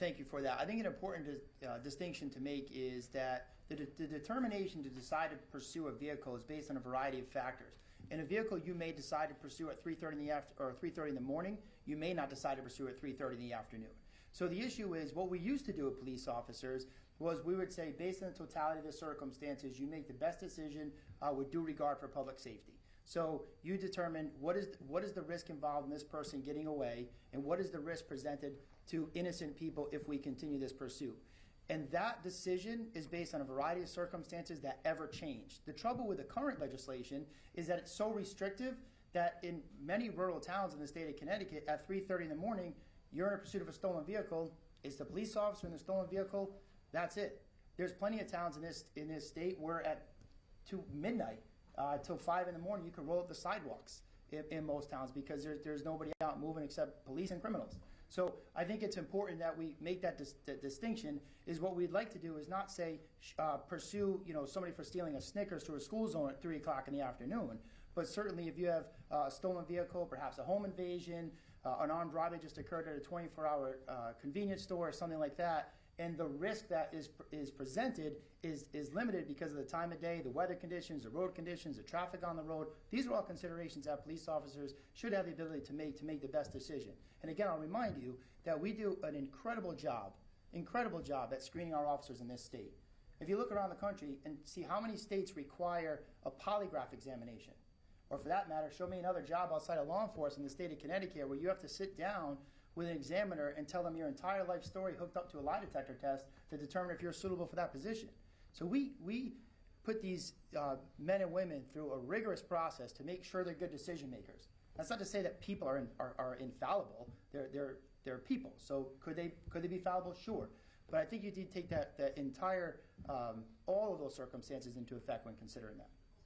Thank you for that. I think an important distinction to make is that the determination to decide to pursue a vehicle is based on a variety of factors. In a vehicle you may decide to pursue at 3:30 in the or 3:30 in the morning, you may not decide to pursue at 3:30 in the afternoon. So the issue is, what we used to do with police officers was we would say, based on the totality of the circumstances, you make the best decision with due regard for public safety. So you determine what is the risk involved in this person getting away, and what is the risk presented to innocent people if we continue this pursuit. And that decision is based on a variety of circumstances that ever change. The trouble with the current legislation is that it's so restrictive that in many rural towns in the state of Connecticut, at 3:30 in the morning, you're in pursuit of a stolen vehicle. It's the police officer in the stolen vehicle. That's it. There's plenty of towns in this state where at midnight till 5 in the morning, you can roll up the sidewalks in most towns because there's nobody out moving except police and criminals. So I think it's important that we make that distinction. Is what we'd like to do is not say pursue somebody for stealing a Snickers to a school zone at 3 o'clock in the afternoon, but certainly if you have a stolen vehicle, perhaps a home invasion, an armed robbery just occurred at a 24-hour convenience store or something like that, and the risk that is presented is limited because of the time of day, the weather conditions, the road conditions, the traffic on the road. These are all considerations that police officers should have the ability to make the best decision. And again, I'll remind you that we do an incredible job at screening our officers in this state. If you look around the country and see how many states require a polygraph examination, or for that matter, show me another job outside of law enforcement in the state of Connecticut where you have to sit down with an examiner and tell them your entire life story hooked up to a lie detector test to determine if you're suitable for that position. So we put these men and women through a rigorous process to make sure they're good decision makers. That's not to say that people are infallible. They're people. So could they be fallible? Sure. But I think you need to take that entire all of those circumstances into effect when considering that.